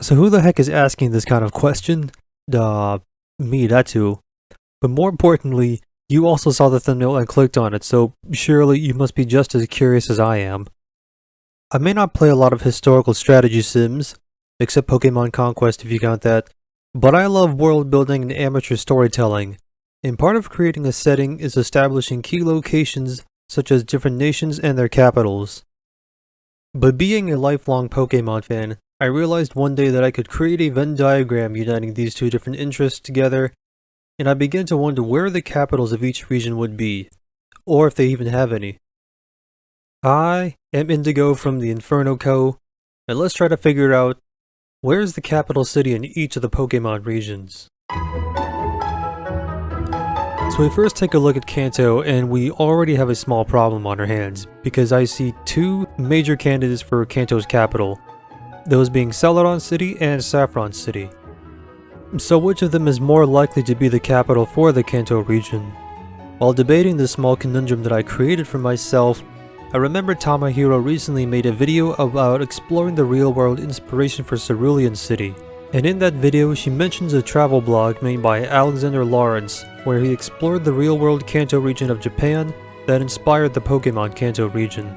So who the heck is asking this kind of question? Me, that too. But more importantly, you also saw the thumbnail and clicked on it, so surely you must be just as curious as I am. I may not play a lot of historical strategy sims, except Pokemon Conquest if you count that, but I love world building and amateur storytelling, and part of creating a setting is establishing key locations such as different nations and their capitals. But being a lifelong Pokemon fan, I realized one day that I could create a Venn diagram uniting these two different interests together, and I began to wonder where the capitals of each region would be, or if they even have any. I am Indigo from the Inferno Co., and let's try to figure out where's the capital city in each of the Pokemon regions. So we first take a look at Kanto, and we already have a small problem on our hands, because I see two major candidates for Kanto's capital, those being Celadon City and Saffron City. So which of them is more likely to be the capital for the Kanto region? While debating this small conundrum that I created for myself, I remember Tamahiro recently made a video about exploring the real-world inspiration for Cerulean City, and in that video she mentions a travel blog made by Alexander Lawrence where he explored the real-world Kanto region of Japan that inspired the Pokemon Kanto region.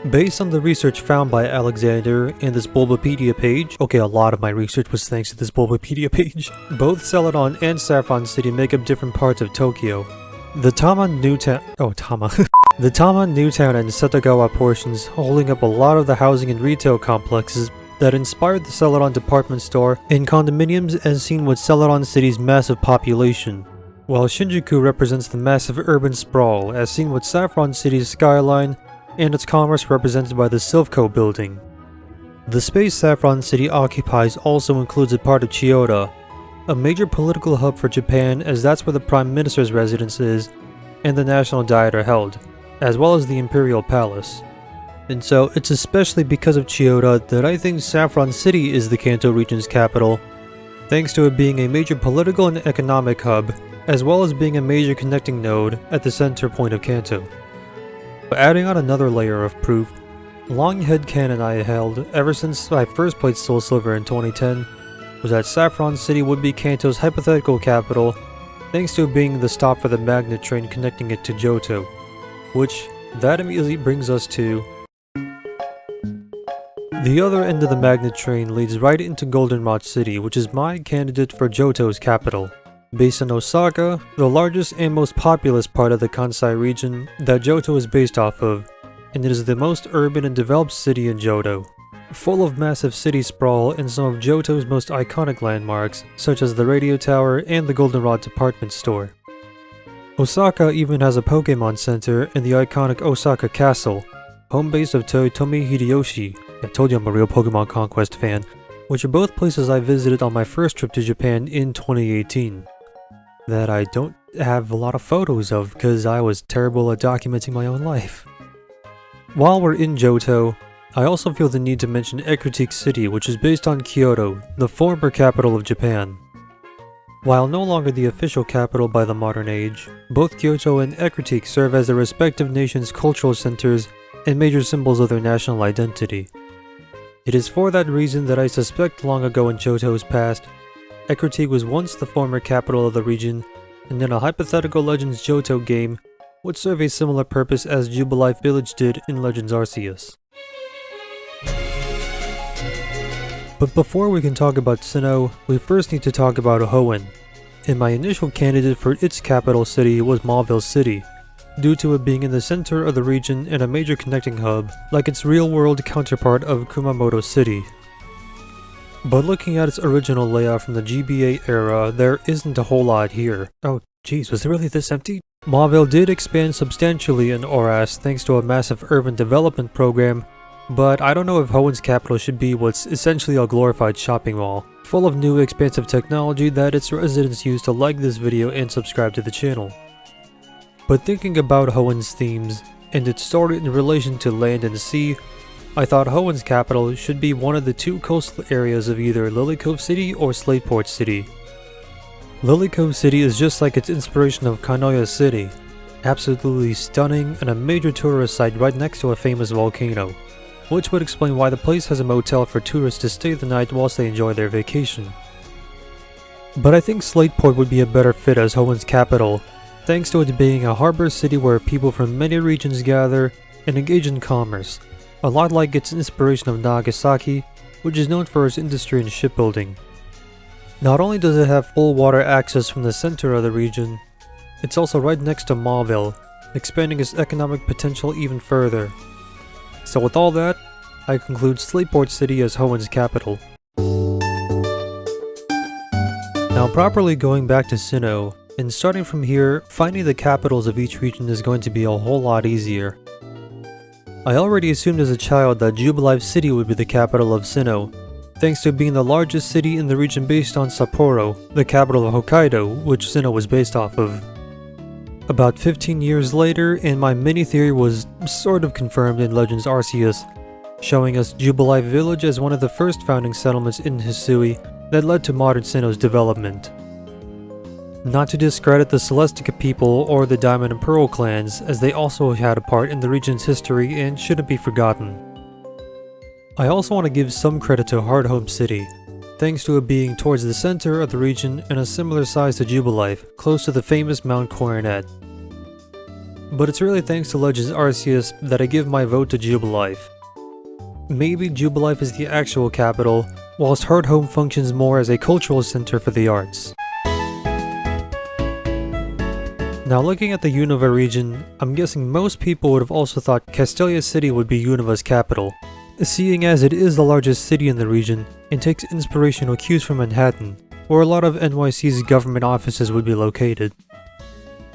Based on the research found by Alexander and this Bulbapedia page, okay, a lot of my research was thanks to this Bulbapedia page, both Celadon and Saffron City make up different parts of Tokyo. The Tama Newtown and Setagawa portions holding up a lot of the housing and retail complexes that inspired the Celadon department store and condominiums as seen with Celadon City's massive population, while Shinjuku represents the massive urban sprawl as seen with Saffron City's skyline and its commerce represented by the Silphco building. The space Saffron City occupies also includes a part of Chiyoda, a major political hub for Japan as that's where the Prime Minister's residence is and the National Diet are held, as well as the Imperial Palace. And so it's especially because of Chiyoda that I think Saffron City is the Kanto region's capital, thanks to it being a major political and economic hub, as well as being a major connecting node at the center point of Kanto. But adding on another layer of proof, long headcanon I held ever since I first played Soul Silver in 2010 was that Saffron City would be Kanto's hypothetical capital, thanks to it being the stop for the magnet train connecting it to Johto, which that immediately brings us to the other end of the magnet train leads right into Goldenrod City, which is my candidate for Johto's capital. Based in Osaka, the largest and most populous part of the Kansai region that Johto is based off of, and it is the most urban and developed city in Johto, full of massive city sprawl and some of Johto's most iconic landmarks, such as the radio tower and the Goldenrod department store. Osaka even has a Pokemon Center and the iconic Osaka Castle, home base of Toyotomi Hideyoshi. I told you I'm a real Pokemon Conquest fan, which are both places I visited on my first trip to Japan in 2018. That I don't have a lot of photos of because I was terrible at documenting my own life. While we're in Johto, I also feel the need to mention Ecruteak City, which is based on Kyoto, the former capital of Japan. While no longer the official capital by the modern age, both Kyoto and Ecruteak serve as their respective nations' cultural centers and major symbols of their national identity. It is for that reason that I suspect long ago in Johto's past, Ecruteak was once the former capital of the region, and in a hypothetical Legends Johto game, would serve a similar purpose as Jubilife Village did in Legends Arceus. But before we can talk about Sinnoh, we first need to talk about Hoenn, and my initial candidate for its capital city was Mauville City, due to it being in the center of the region and a major connecting hub, like its real-world counterpart of Kumamoto City. But looking at its original layout from the GBA era, there isn't a whole lot here. Oh geez, was it really this empty? Mauville did expand substantially in Oras thanks to a massive urban development program, but I don't know if Hoenn's capital should be what's essentially a glorified shopping mall, full of new expansive technology that its residents use to like this video and subscribe to the channel. But thinking about Hoenn's themes, and its story in relation to land and sea, I thought Hoenn's capital should be one of the two coastal areas of either Lily Cove City or Slateport City. Lily Cove City is just like its inspiration of Kanoya City, absolutely stunning and a major tourist site right next to a famous volcano. which would explain why the place has a motel for tourists to stay the night whilst they enjoy their vacation. But I think Slateport would be a better fit as Hoenn's capital, thanks to it being a harbor city where people from many regions gather and engage in commerce, a lot like its inspiration of Nagasaki, which is known for its industry and shipbuilding. Not only does it have full water access from the center of the region, it's also right next to Mauville, expanding its economic potential even further. So with all that, I conclude Slateport City as Hoenn's capital. Now properly going back to Sinnoh, and starting from here, finding the capitals of each region is going to be a whole lot easier. I already assumed as a child that Jubilife City would be the capital of Sinnoh, thanks to being the largest city in the region based on Sapporo, the capital of Hokkaido, which Sinnoh was based off of. About 15 years later, and my mini-theory was sort of confirmed in Legends Arceus, showing us Jubilife Village as one of the first founding settlements in Hisui that led to modern Sinnoh's development. Not to discredit the Celestica people or the Diamond and Pearl clans, as they also had a part in the region's history and shouldn't be forgotten. I also want to give some credit to Hardhome City, thanks to it being towards the center of the region and a similar size to Jubilife, close to the famous Mount Coronet. But it's really thanks to Legends Arceus that I give my vote to Jubilife. Maybe Jubilife is the actual capital, whilst Hardhome functions more as a cultural center for the arts. Now looking at the Unova region, I'm guessing most people would have also thought Castelia City would be Unova's capital, seeing as it is the largest city in the region and takes inspirational cues from Manhattan, where a lot of NYC's government offices would be located.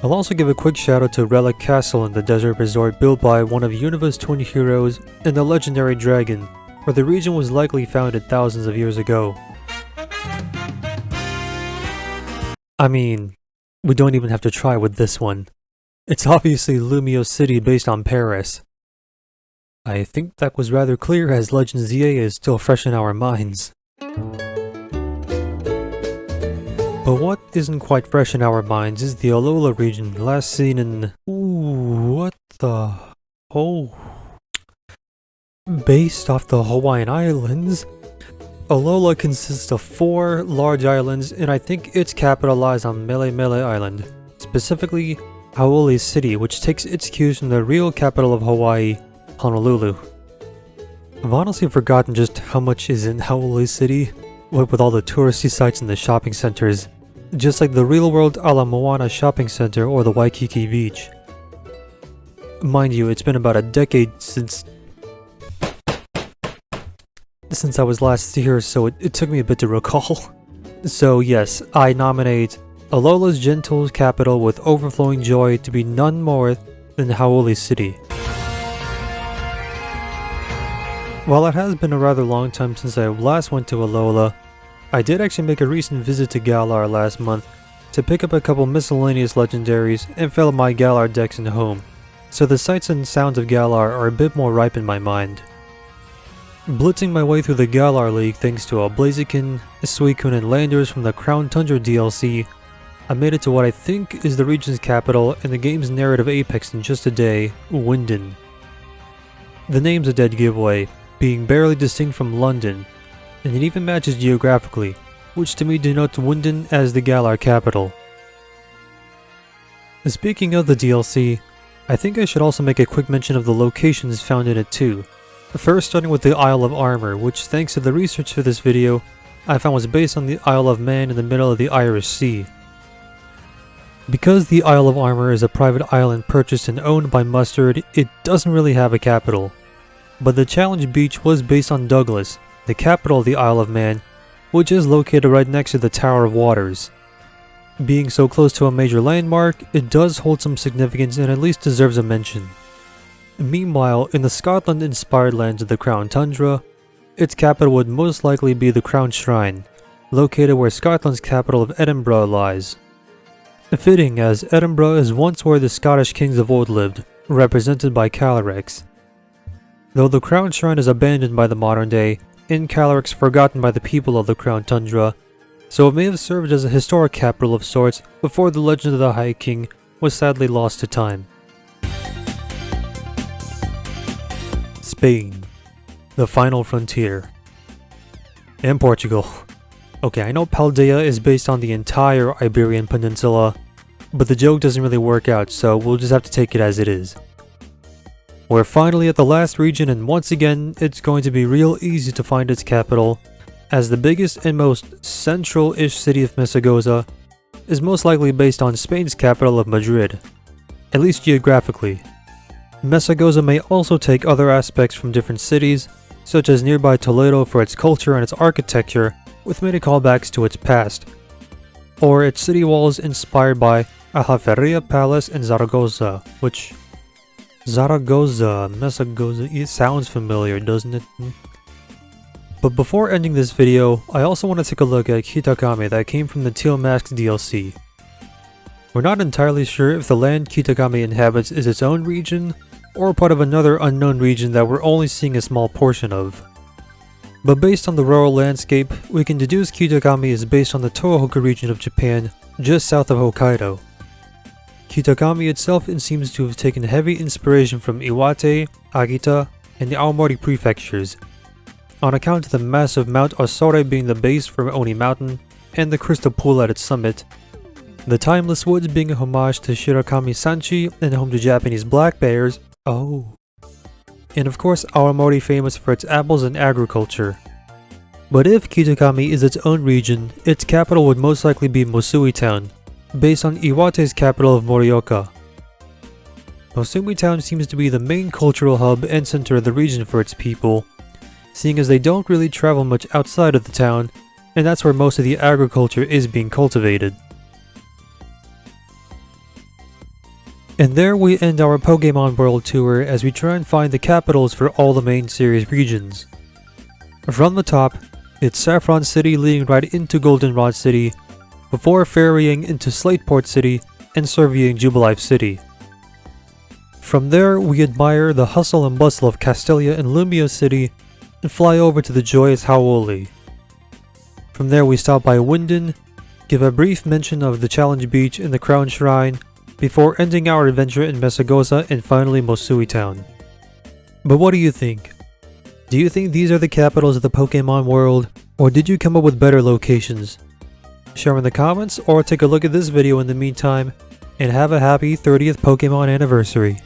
I'll also give a quick shout out to Relic Castle in the desert resort built by one of Unova's twin heroes and the legendary dragon, where the region was likely founded thousands of years ago. I mean, we don't even have to try with this one. It's obviously Lumio City based on Paris. I think that was rather clear as Legend ZA is still fresh in our minds. But what isn't quite fresh in our minds is the Alola region, last seen in... Ooh, what the... Oh... Based off the Hawaiian Islands, Alola consists of 4 large islands, and I think its capital lies on Mele Mele Island, specifically Hau'oli City, which takes its cues from the real capital of Hawaii, Honolulu. I've honestly forgotten just how much is in Hau'oli City, what with all the touristy sites and the shopping centers, just like the real-world Ala Moana shopping center or the Waikiki Beach. Mind you, it's been about a decade since I was last here, so it took me a bit to recall. So yes, I nominate Alola's gentle capital with overflowing joy to be none more than Hau'oli City. While it has been a rather long time since I last went to Alola, I did actually make a recent visit to Galar last month to pick up a couple miscellaneous legendaries and fill up my Galar decks in home, so the sights and sounds of Galar are a bit more ripe in my mind. Blitzing my way through the Galar League thanks to a Blaziken, Suicune, and Landers from the Crown Tundra DLC, I made it to what I think is the region's capital and the game's narrative apex in just a day, Winden. The name's a dead giveaway, being barely distinct from London, and it even matches geographically, which to me denotes Winden as the Galar capital. Speaking of the DLC, I think I should also make a quick mention of the locations found in it too. First starting with the Isle of Armor, which thanks to the research for this video, I found was based on the Isle of Man in the middle of the Irish Sea. Because the Isle of Armor is a private island purchased and owned by Mustard, it doesn't really have a capital. But the Challenge Beach was based on Douglas, the capital of the Isle of Man, which is located right next to the Tower of Waters. Being so close to a major landmark, it does hold some significance and at least deserves a mention. Meanwhile, in the Scotland-inspired lands of the Crown Tundra, its capital would most likely be the Crown Shrine, located where Scotland's capital of Edinburgh lies. Fitting, as Edinburgh is once where the Scottish kings of old lived, represented by Calyrex. Though the Crown Shrine is abandoned by the modern day, and Calyrex forgotten by the people of the Crown Tundra, so it may have served as a historic capital of sorts before the legend of the High King was sadly lost to time. Spain. the final frontier. And Portugal. Okay, I know Paldea is based on the entire Iberian Peninsula, but the joke doesn't really work out, so we'll just have to take it as it is. We're finally at the last region, and once again, it's going to be real easy to find its capital, as the biggest and most central-ish city of Messagoza is most likely based on Spain's capital of Madrid, at least geographically. Messagoza may also take other aspects from different cities, such as nearby Toledo for its culture and its architecture, with many callbacks to its past, or its city walls inspired by Aljaferia Palace in Zaragoza, which... Messagoza, it sounds familiar, doesn't it? But before ending this video, I also want to take a look at Kitakami that came from the Teal Masks DLC. We're not entirely sure if the land Kitakami inhabits is its own region, or part of another unknown region that we're only seeing a small portion of. But based on the rural landscape, we can deduce Kitakami is based on the Tohoku region of Japan, just south of Hokkaido. Kitakami itself seems to have taken heavy inspiration from Iwate, Agita, and the Aomori prefectures, on account of the massive Mount Osore being the base for Oni Mountain, and the crystal pool at its summit, the Timeless Woods being a homage to Shirakami Sanchi and home to Japanese black bears, and of course Aomori famous for its apples and agriculture. But if Kitakami is its own region, its capital would most likely be Mosui Town, based on Iwate's capital of Morioka. Mosui Town seems to be the main cultural hub and center of the region for its people, seeing as they don't really travel much outside of the town, and that's where most of the agriculture is being cultivated. And there we end our Pokemon World Tour as we try and find the capitals for all the main series regions. From the top, it's Saffron City leading right into Goldenrod City, before ferrying into Slateport City and surveying Jubilife City. From there, we admire the hustle and bustle of Castelia and Lumia City and fly over to the joyous Hau'oli. From there we stop by Winden, give a brief mention of the Challenge Beach and the Crown Shrine, before ending our adventure in Messagoza and finally Mosui Town. But what do you think? Do you think these are the capitals of the Pokemon world, or did you come up with better locations? Share in the comments or take a look at this video in the meantime, and have a happy 30th Pokemon anniversary.